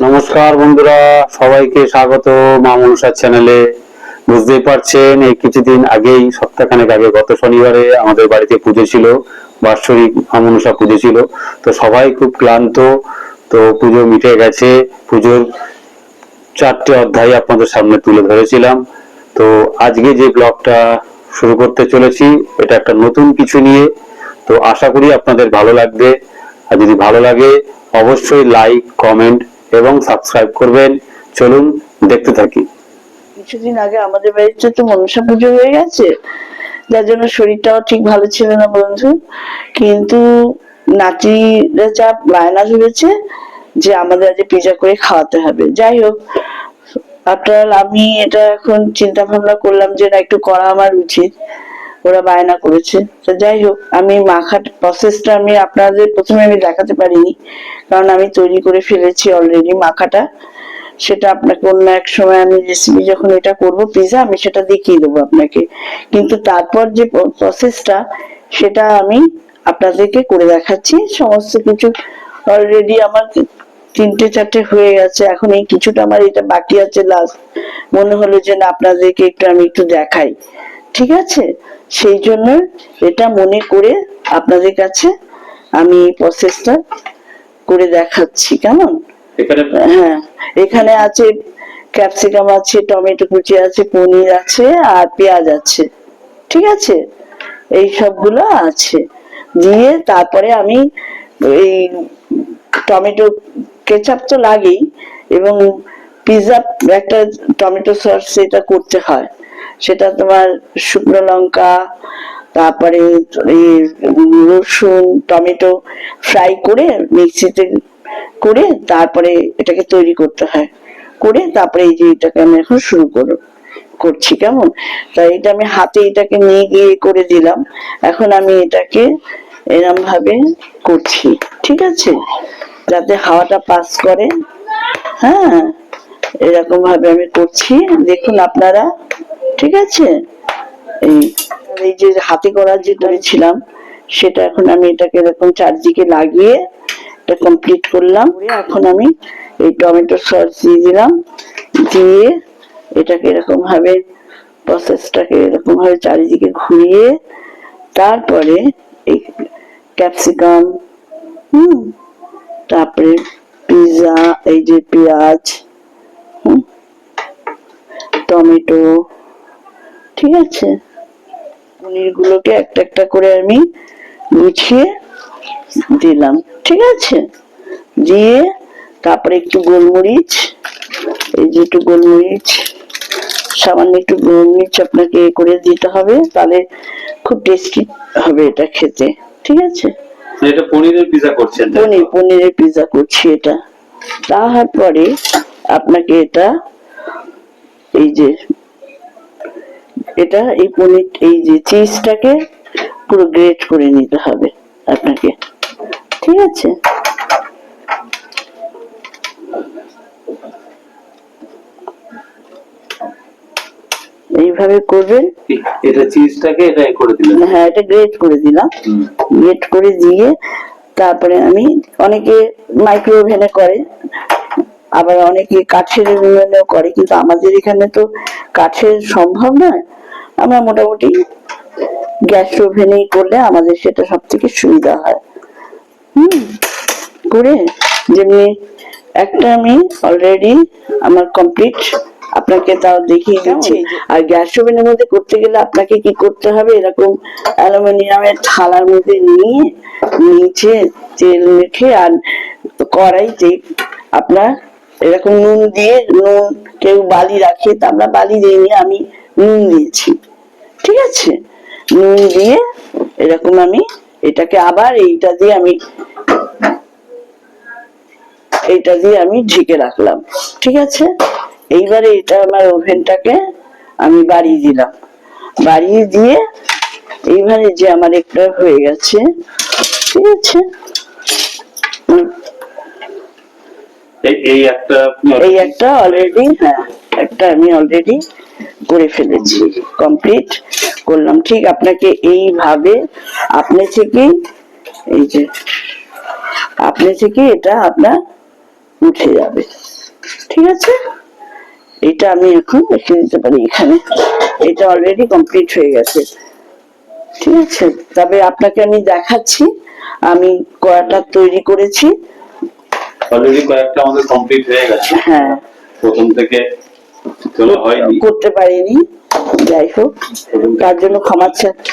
নমস্কার বন্ধুরা, সবাইকে স্বাগত মা মনসার চ্যানেলে। বুঝতেই পারছেন, এই কিছুদিন আগেই, সপ্তাহখানেক আগে, গত শনিবারে আমাদের বাড়িতে পুজো ছিল, বাৎসরিক মা মনসা পুজো ছিল। তো সবাই খুব ক্লান্ত। তো পুজো মিটে গেছে। পুজোর 4টে অধ্যায় আপনাদের সামনে তুলে ধরেছিলাম। তো আজকে যে ব্লগটা শুরু করতে চলেছি, এটা একটা নতুন কিছু নিয়ে। তো আশা করি আপনাদের ভালো লাগবে। আর যদি ভালো লাগে অবশ্যই লাইক, কমেন্ট এবং সাবস্ক্রাইব করবেন। চলুন দেখতে থাকি। কিছুদিন আগে আমাদের বাড়িতে তো মনসা পুজো হয়ে গেছে, যার জন্য শরীরটাও ঠিক ভালো ছিল না বন্ধু। কিন্তু নাতিরা যা বায়না ধরেছে যে আমাদের আজ পিজা করে খাওয়াতে হবে। যাই হোক, আফটার আমি এটা এখন চিন্তা ভাবনা করলাম যে না, একটু করা আমার উচিত। ওরা বায়না করেছে, তো যাই হোক, আমি মাখার প্রসেসটা আমি আপনাদের প্রথমে আমি দেখাতে পারিনি, কারণ আমি তৈরি করে ফেলেছি অলরেডি মাখাটা। সেটা আপনাকে অন্য এক সময় আমি রেসিপি যখন এটা করব পিজা, আমি সেটা দেখিয়ে দেবো আপনাকে। কিন্তু তারপর যে প্রসেসটা, সেটা আমি আপনাদেরকে করে দেখাচ্ছি। সমস্ত কিছু অলরেডি আমার 3-4টে হয়ে গেছে, এখন এই কিছুটা আমার এটা বাকি আছে লাস্ট। মনে হলো যে না, আপনাদেরকে আমি একটু দেখাই, ঠিক আছে? সেই জন্য এটা মনে করে আপনাদের কাছে আমি প্রসেসটা করে দেখাচ্ছি, কেমন? হ্যাঁ, এখানে আছে ক্যাপসিকাম আছে, টমেটো কুচি আছে, পনির আছে, আর পেঁয়াজ আছে, ঠিক আছে? এই সবগুলো আছে। দিয়ে তারপরে আমি এই টমেটো কেচাপ তো লাগেই, এবং পিৎজা একটা টমেটো সস সেটা করতে হয়। সেটা তোমার শুকনো লঙ্কা, তারপরে রসুন, টমেটো ফ্রাই করে মিক্সিতে করে তারপরে এটাকে তৈরি করতে হয়। করে তারপরে এই যে এটাকে আমি এখন শুরু করছি, কেমন? তাই এটা আমি হাতে এটাকে নিয়ে গিয়ে করে দিলাম। এখন আমি এটাকে এরম ভাবে করছি, ঠিক আছে? যাতে হাওয়াটা পাস করে। হ্যাঁ, এরকম ভাবে আমি করছি, দেখুন আপনারা, ঠিক আছে? এই যে হাতে করার যে করেছিলাম, সেটা এখন আমি এটাকে এরকম চারদিকে লাগিয়ে এটা কমপ্লিট করলাম। এখন আমি এই টমেটো সস দিয়ে দিলাম, দিয়ে এটাকে এরকম ভাবে প্রসেসটাকে এরকম ভাবে চারিদিকে ঘুরিয়ে তারপরে এই ক্যাপসিকাম, তারপরে পিৎজা, এই যে পেঁয়াজ, টমেটো, ঠিক আছে? পনির গুলোকে একটা একটা করে আমি গুছিয়ে দিলাম, ঠিক আছে? দিয়ে তারপরে একটু গোলমরিচ, এই যে একটু গোলমরিচ, সামান্য একটু গোলমরিচ আপনাকে করে দিতে হবে, তাহলে খুব টেস্টি হবে এটা খেতে, ঠিক আছে? এটা পনিরের পিৎজা করছেন? পনিরের পিৎজা করছি এটা। তারপরে আপনাকে এটা এই যে এটা এই পনির, এই যে চিজটাকে পুরো গ্রেট করে নিতে হবে আপনাকে, ঠিক আছে? এইভাবে করবেন। এটা চিজটাকে এটা করে দিলেন? হ্যাঁ, এটা গ্রেট করে দিলাম। গ্রেট করে দিয়ে তারপরে আমি, অনেকে মাইক্রোওভেনে করে, আবার অনেকে কাঠের ওভেনেও করে, কিন্তু আমাদের এখানে তো কাঠের সম্ভব নয়। আমরা মোটামুটি গ্যাস ওভেনেই করলে আমাদের সেটা সব থেকে সুবিধা হয়। করে যেমনি একটা আমি অলরেডি আমার কমপ্লিট আপনাকে তাও দেখিয়ে দিচ্ছি। আর গ্যাস ওভেনের মধ্যে করতে গেলে আপনাকে কি করতে হবে, এরকম অ্যালুমিনিয়ামের থালার মধ্যে নিয়ে নিচে তেল মেখে, আর কড়াইতে আপনার এরকম নুন দিয়ে, নুন কেউ বালি রাখে, তা আমরা বালি দিইনি, আমি নুন দিয়েছি, ঠিক আছে? নুন দিয়ে এরকম আমি এটাকে আবার এইটা দিয়ে আমি ঢেকে রাখলাম, ঠিক আছে? এইবারে এটা আমার ওভেনটাকে আমি বাড়িয়ে দিলাম। বাড়িয়ে দিয়ে এইবারে যে আমার একটা হয়ে গেছে, ঠিক আছে? এই একটা অলরেডি, হ্যাঁ, একটা আমি অলরেডি করে ফেলেছি, কমপ্লিট করলাম। ঠিক আপনাকে এইভাবে আপনি থেকে, এই যে আপনি থেকে এটা আপনার উঠে যাবে, ঠিক আছে, এটা আমি এখন রেখে দিতে পারি এখানে। এটা অলরেডি কমপ্লিট হয়ে গেছে। ঠিক আছে, তবে আপনাকে আমি দেখাচ্ছি আমি কয়টা তৈরি করেছি। অলরেডি কয়েকটা আমাদের কমপ্লিট হয়ে গেছে, হ্যাঁ, প্রথম থেকে তোলা হয়নি, করতে পারিনি। যাই হোক, তার জন্য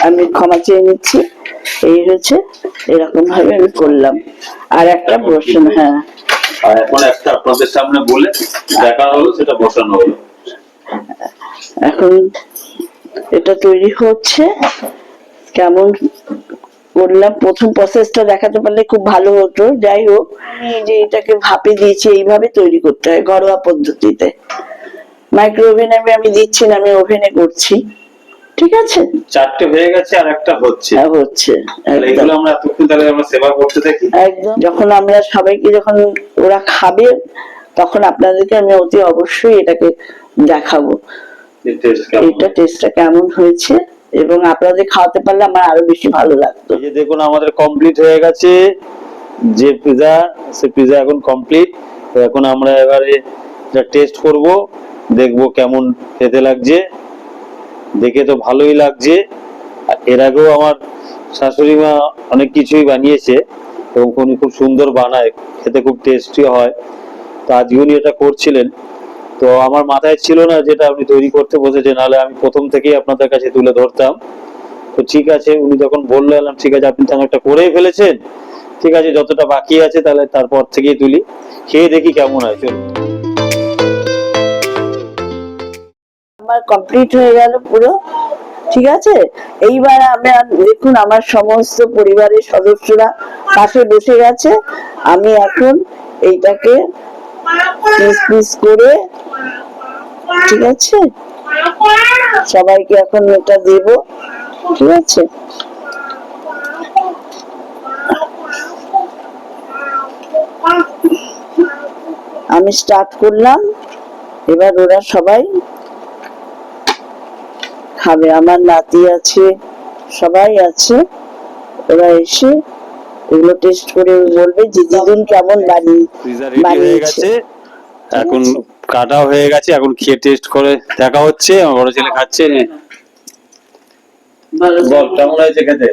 আমি ক্ষমা চেয়ে নিচ্ছি। এই হচ্ছে, এরকম ভাবে আমি করলাম। আর একটা প্রশ্ন, হ্যাঁ, আর এখন একটা আপনাদের সামনে বলে দেখানো হলো, সেটা বসানো হলো। এখন এটা তৈরি হচ্ছে। কেমন করলাম, প্রথম প্রসেসটা দেখাতে পারলে খুব ভালো হতো। যাই হোক, আমি এই যে এটাকে ভাপে দিয়েছি, এইভাবে তৈরি করতে হয় ঘরোয়া পদ্ধতিতে। মাইক্রো ওভেনে আমি দিচ্ছি না, আমি ওভেনে করছি। ঠিক আছে, 4টে হয়ে গেছে আর একটা হচ্ছে। হচ্ছে তাহলে একদম এগুলো আমরা এতক্ষণ তাহলে আমরা সেবা করতে থাকি। একদম। যখন আমরা সবাইকে, যখন ওরা খাবে, তখন আপনাদেরকে আমি অতি অবশ্যই এটাকে দেখাবো, এটা টেস্টটা কেমন হয়েছে, এবং আপনাদের খাওয়াতে পারলে আমার আরো বেশি ভালো লাগতো। এই যে দেখুন আমাদের কমপ্লিট হয়ে গেছে যে পিজা, সে পিজা এখন কমপ্লিট। তো এখন আমরা এবারে এটা টেস্ট করব, দেখবো কেমন খেতে লাগছে। দেখে তো ভালোই লাগছে। আর এর আগেও আমার শাশুড়ি মা অনেক কিছুই বানিয়েছে এবং উনি খুব সুন্দর বানায়, খেতে খুব টেস্টি হয়। তো আজকে উনি এটা করছিলেন, তো আমার মাথায় ছিল না যেটা আপনি তৈরি করতে বসেছেন, নাহলে আমি প্রথম থেকেই আপনাদের কাছে তুলে ধরতাম। তো ঠিক আছে, উনি যখন বললেন, ঠিক আছে আপনি তো একটা করেই ফেলেছেন, ঠিক আছে যতটা বাকি আছে তাহলে তারপর থেকেই তুলি, খেয়ে দেখি কেমন হয়। চলুন। আমার কমপ্লিট হয়ে গেল পুরো। ঠিক আছে, এইবার আমরা দেখুন আমার সমস্ত পরিবারের সদস্যরা পাশে বসে গেছে। আমি এখন এইটাকে পিস পিস করে, ঠিক আছে, সবাইকে এখন এটা দেব। ঠিক আছে, আমি স্টার্ট করলাম। এবার ওরা সবাই খাবে, আমার নাতি আছে, সবাই আছে। ওরা এসে এগুলো টেস্ট করে বলবে যে দিদুন কেমন পিজা রেডি হয়ে গেছে, এখন কাটা হয়ে গেছে, এখন খেয়ে টেস্ট করে দেখা হচ্ছে। আমার বড় ছেলে খাচ্ছে। বল কেমন হয়েছে খেতে?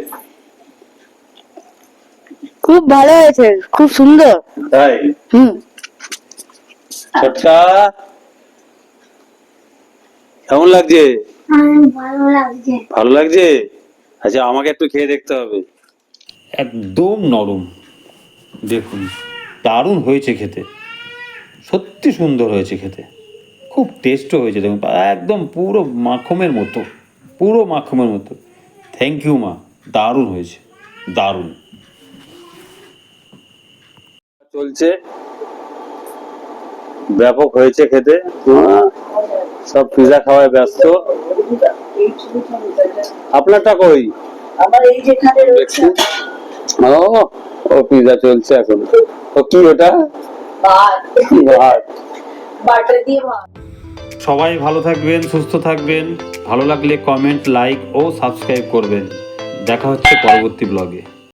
খুব ভালো হয়েছে, খুব সুন্দর। তাই? ছোটকা কেমন লাগছে? ভালো লাগছে। আচ্ছা, আমাকে একটু খেয়ে দেখতে হবে। একদম নরম, দেখুন দারুণ হয়েছে খেতে, সত্যি সুন্দর হয়েছে খেতে, খুব টেস্টও হয়েছে। দেখুন একদম পুরো মাখনের মতো, পুরো মাখনের মতো। থ্যাংক ইউ মা, দারুণ হয়েছে, দারুণ। চলছে, ব্যাপক হয়েছে খেতে। সব পিজা খাওয়ায় ব্যস্ত। আপনারটা কই? আমার এই যেখানে রয়েছে ও পিজা চলছে এখন। ও কি ওটা? ভাত, ভাত, বাটার দিয়ে ভাত। সবাই ভালো থাকবেন, সুস্থ থাকবেন। ভালো লাগলে কমেন্ট, লাইক ও সাবস্ক্রাইব করবেন। দেখা হচ্ছে পরবর্তী ব্লগে।